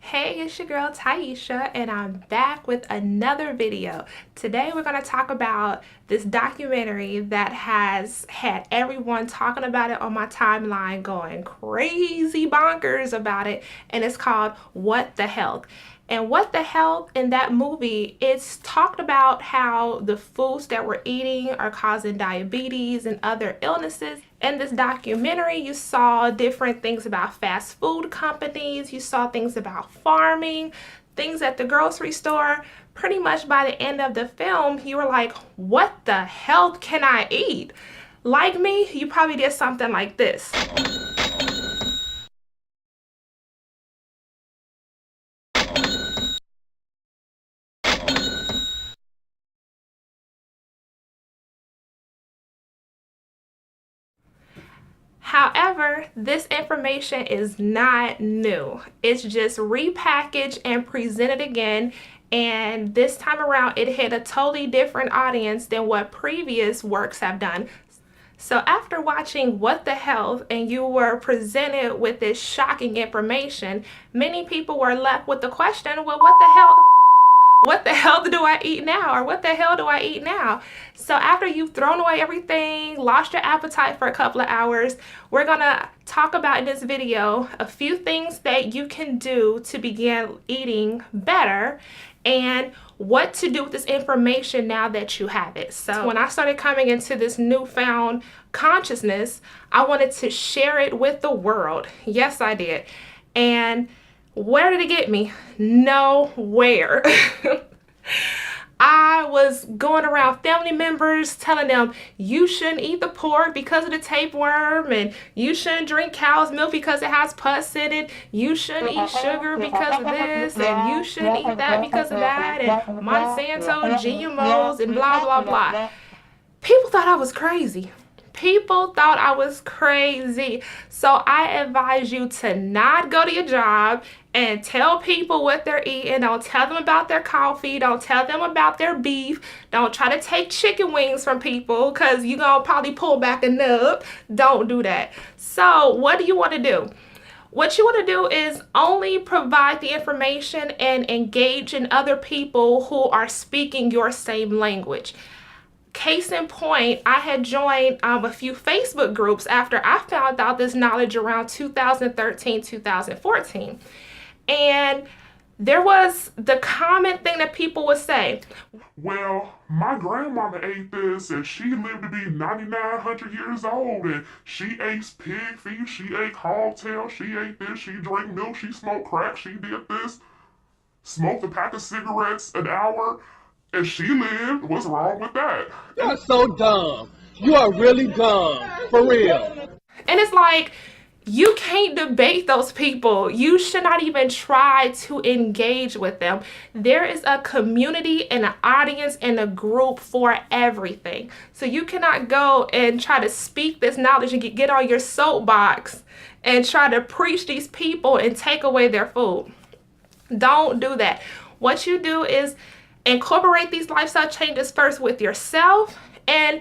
Hey, it's your girl Tieesha, and I'm back with another video. Today we're going to talk about this documentary that has had everyone talking about it on my timeline, going crazy bonkers about it, and it's called What the Health. And What the Health in that movie, it's talked about how the foods that we're eating are causing diabetes and other illnesses. In this documentary, you saw different things about fast food companies, you saw things about farming, things at the grocery store. Pretty much by the end of the film, you were like, what the hell can I eat? Like me, you probably did something like this. However, this information is not new. It's just repackaged and presented again. And this time around, it hit a totally different audience than what previous works have done. So after watching What the Health and you were presented with this shocking information, many people were left with the question, well, what the hell do I eat now? Or what the hell do I eat now? So after you've thrown away everything, lost your appetite for a couple of hours, we're gonna talk about in this video a few things that you can do to begin eating better and what to do with this information now that you have it. So when I started coming into this newfound consciousness, I wanted to share it with the world. Yes, I did. And where did it get me? Nowhere. I was going around family members telling them you shouldn't eat the pork because of the tapeworm, and you shouldn't drink cow's milk because it has pus in it, you shouldn't eat sugar because of this, and you shouldn't eat that because of that, and Monsanto, GMOs, and blah, blah, blah. People thought I was crazy. People thought I was crazy. So I advise you to not go to your job and tell people what they're eating. Don't tell them about their coffee. Don't tell them about their beef. Don't try to take chicken wings from people because you're going to probably pull back a nub. Don't do that. So what do you want to do? What you want to do is only provide the information and engage in other people who are speaking your same language. Case in point, I had joined a few Facebook groups after I found out this knowledge around 2013, 2014. And there was the common thing that people would say. Well, my grandmama ate this and she lived to be 9,900 years old, and she ate pig feet, she ate hogtail, she ate this, she drank milk, she smoked crack, she did this, smoked a pack of cigarettes an hour, and she lived. What's wrong with that? You're so dumb. You are really dumb. For real. And it's like, you can't debate those people. You should not even try to engage with them. There is a community and an audience and a group for everything. So you cannot go and try to speak this knowledge and get on your soapbox and try to preach these people and take away their food. Don't do that. What you do is incorporate these lifestyle changes first with yourself, and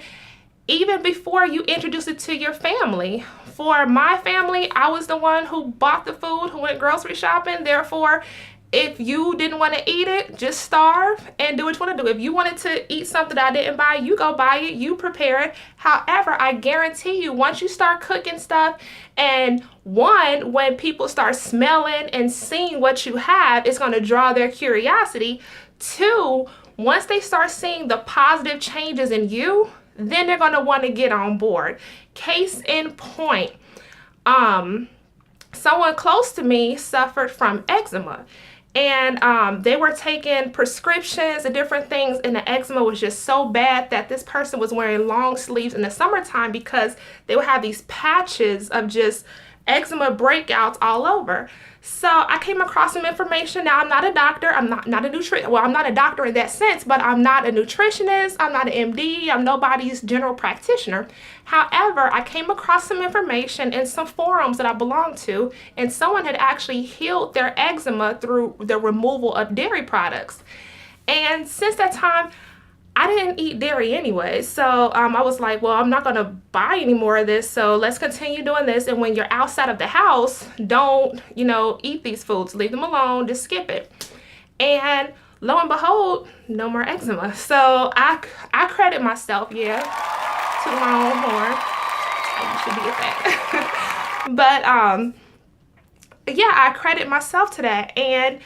even before you introduce it to your family. For my family, I was the one who bought the food, who went grocery shopping. Therefore, if you didn't want to eat it, just starve and do what you want to do. If you wanted to eat something that I didn't buy, you go buy it, you prepare it. However, I guarantee you, once you start cooking stuff, and one, when people start smelling and seeing what you have, it's going to draw their curiosity. Two, once they start seeing the positive changes in you, then they're going to want to get on board. Case in point, someone close to me suffered from eczema, and they were taking prescriptions and different things, and the eczema was just so bad that this person was wearing long sleeves in the summertime because they would have these patches of just eczema breakouts all over. So I came across some information. Now, I'm not a doctor. I'm not a well, I'm not a doctor in that sense, but I'm not a nutritionist. I'm not an MD. I'm nobody's general practitioner. However, I came across some information in some forums that I belong to, and someone had actually healed their eczema through the removal of dairy products. And since that time, I didn't eat dairy anyway. So I was like, well, I'm not going to buy any more of this. So let's continue doing this. And when you're outside of the house, don't, eat these foods. Leave them alone. Just skip it. And lo and behold, no more eczema. So I credit myself, yeah, to my own horn. I should be at that. But yeah, I credit myself to that. And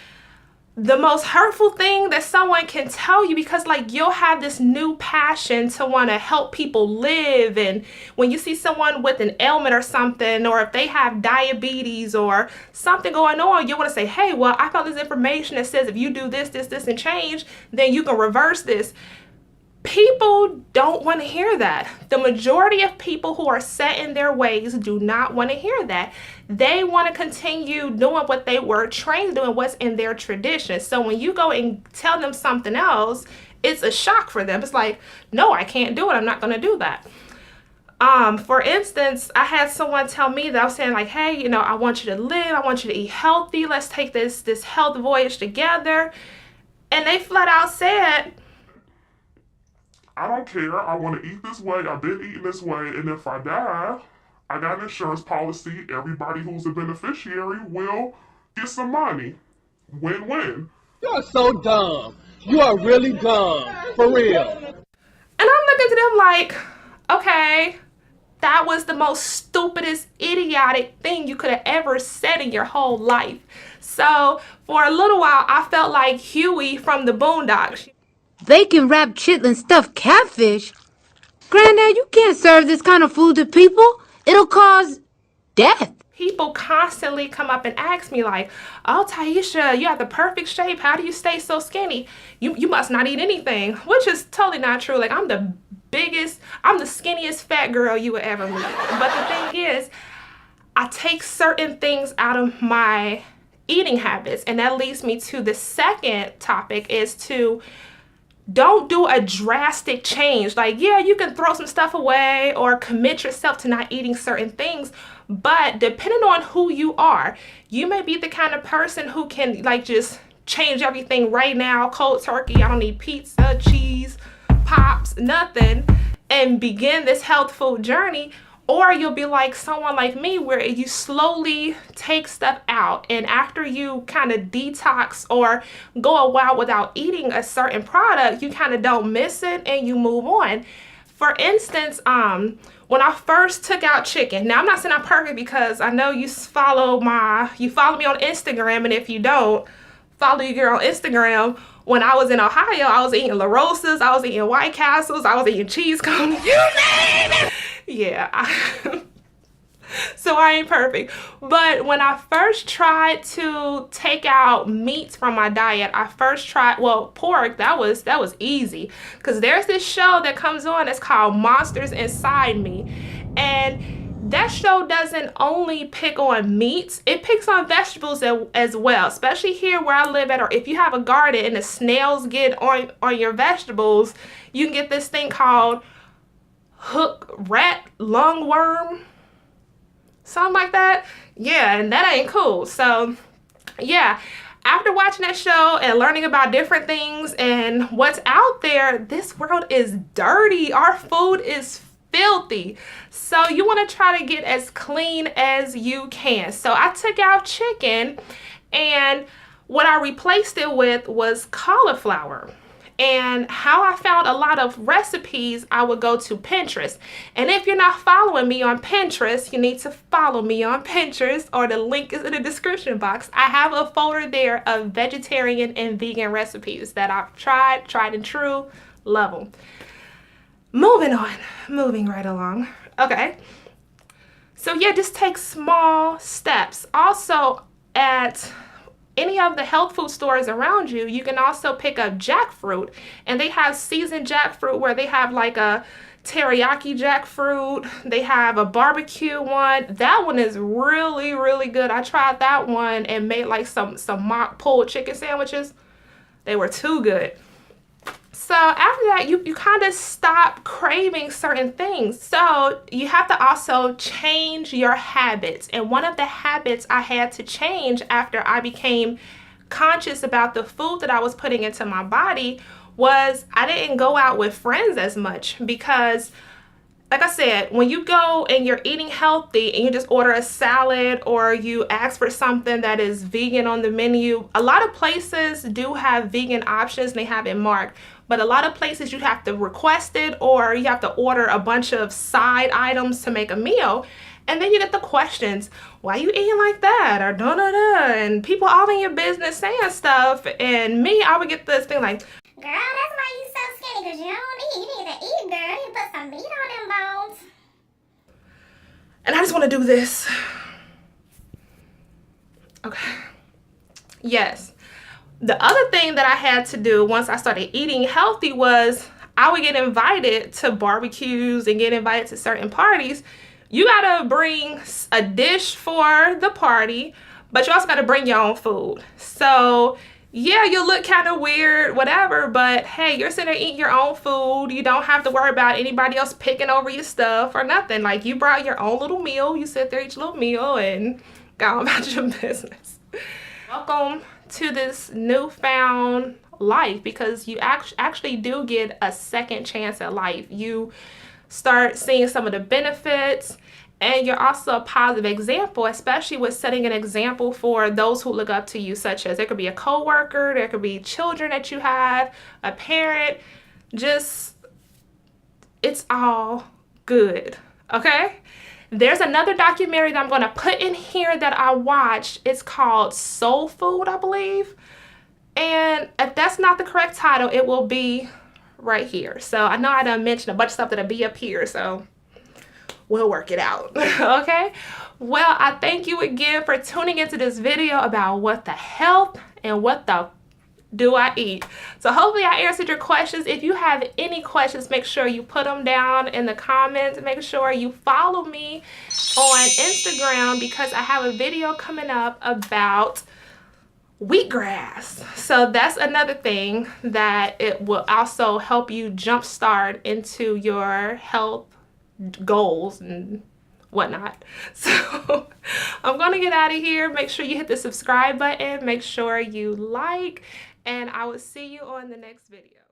the most hurtful thing that someone can tell you, because like you'll have this new passion to want to help people live, and when you see someone with an ailment or something, or if they have diabetes or something going on, you want to say, hey, well, I found this information that says if you do this, this, this, and change, then you can reverse this. People don't want to hear that. The majority of people who are set in their ways do not want to hear that. They want to continue doing what they were trained doing, what's in their tradition. So when you go and tell them something else, it's a shock for them. It's like, no, I can't do it. I'm not going to do that. For instance, I had someone tell me that I was saying like, hey, I want you to live. I want you to eat healthy. Let's take this health voyage together. And they flat out said, I don't care. I want to eat this way. I've been eating this way. And if I die, I got an insurance policy. Everybody who's a beneficiary will get some money. Win-win. You are so dumb. You are really dumb. For real. And I'm looking to them like, okay, that was the most stupidest, idiotic thing you could have ever said in your whole life. So for a little while, I felt like Huey from the Boondocks. Bacon wrapped chitlin stuffed catfish? Granddad, you can't serve this kind of food to people. It'll cause death. People constantly come up and ask me like, oh, Tieesha, you have the perfect shape. How do you stay so skinny? You must not eat anything, which is totally not true. Like I'm the skinniest fat girl you would ever meet. But the thing is, I take certain things out of my eating habits. And that leads me to the second topic, is to don't do a drastic change. Like, yeah, you can throw some stuff away or commit yourself to not eating certain things, but depending on who you are, you may be the kind of person who can like just change everything right now, cold turkey. I don't need pizza, cheese, pops, nothing, and begin this health food journey. Or you'll be like someone like me where you slowly take stuff out, and after you kind of detox or go a while without eating a certain product, you kind of don't miss it and you move on. For instance, when I first took out chicken, now I'm not saying I'm perfect because I know you follow me on Instagram, and if you don't, follow your girl on Instagram. When I was in Ohio, I was eating La Rosas, I was eating White Castles, I was eating cheese cones. You name it! Yeah. So I ain't perfect. But when I first tried to take out meats from my diet, I first tried, pork, that was easy. Because there's this show that comes on that's called Monsters Inside Me. And that show doesn't only pick on meats, it picks on vegetables as well, especially here where I live at, or if you have a garden and the snails get on your vegetables, you can get this thing called hook rat lungworm, something like that. Yeah, and that ain't cool. So yeah, after watching that show and learning about different things and what's out there, this world is dirty. Our food is filthy. So you want to try to get as clean as you can. So I took out chicken, and what I replaced it with was cauliflower. And how I found a lot of recipes, I would go to Pinterest. And if you're not following me on Pinterest, you need to follow me on Pinterest, or the link is in the description box. I have a folder there of vegetarian and vegan recipes that I've tried and true, love them. Moving right along. Okay. So yeah, just take small steps. Also, at any of the health food stores around you, you can also pick up jackfruit, and they have seasoned jackfruit where they have like a teriyaki jackfruit. They have a barbecue one. That one is really, really good. I tried that one and made like some mock pulled chicken sandwiches. They were too good. So after that, you kind of stop craving certain things. So you have to also change your habits. And one of the habits I had to change after I became conscious about the food that I was putting into my body was I didn't go out with friends as much because, like I said, when you go and you're eating healthy and you just order a salad or you ask for something that is vegan on the menu, a lot of places do have vegan options and they have it marked. But a lot of places you have to request it or you have to order a bunch of side items to make a meal. And then you get the questions, why you eating like that? Or da-da-da. And people all in your business saying stuff. And me, I would get this thing like, girl, that's why you so skinny, because you don't eat. You need to eat, girl. You put some meat on them bones. and I just want to do this. Okay. Yes. The other thing that I had to do once I started eating healthy was I would get invited to barbecues and get invited to certain parties. You gotta bring a dish for the party, but you also gotta bring your own food. So yeah, you'll look kind of weird, whatever, but hey, you're sitting there eating your own food. You don't have to worry about anybody else picking over your stuff or nothing. Like, you brought your own little meal. You sit there, eat your little meal, and go on about your business. Welcome to this newfound life, because you actually do get a second chance at life. You start seeing some of the benefits, and you're also a positive example, especially with setting an example for those who look up to you, such as there could be a coworker, there could be children that you have, a parent. Just, it's all good, okay? There's another documentary that I'm going to put in here that I watched. It's called Soul Food, I believe. And if that's not the correct title, it will be right here. So I know I done mentioned a bunch of stuff that'll be up here, so we'll work it out. Okay? Well, I thank you again for tuning into this video about what the health and what the do I eat. So hopefully I answered your questions. If you have any questions, make sure you put them down in the comments. Make sure you follow me on Instagram, because I have a video coming up about wheatgrass. So that's another thing that it will also help you jumpstart into your health goals and whatnot. So I'm gonna get out of here. Make sure you hit the subscribe button. Make sure you like, and I will see you on the next video.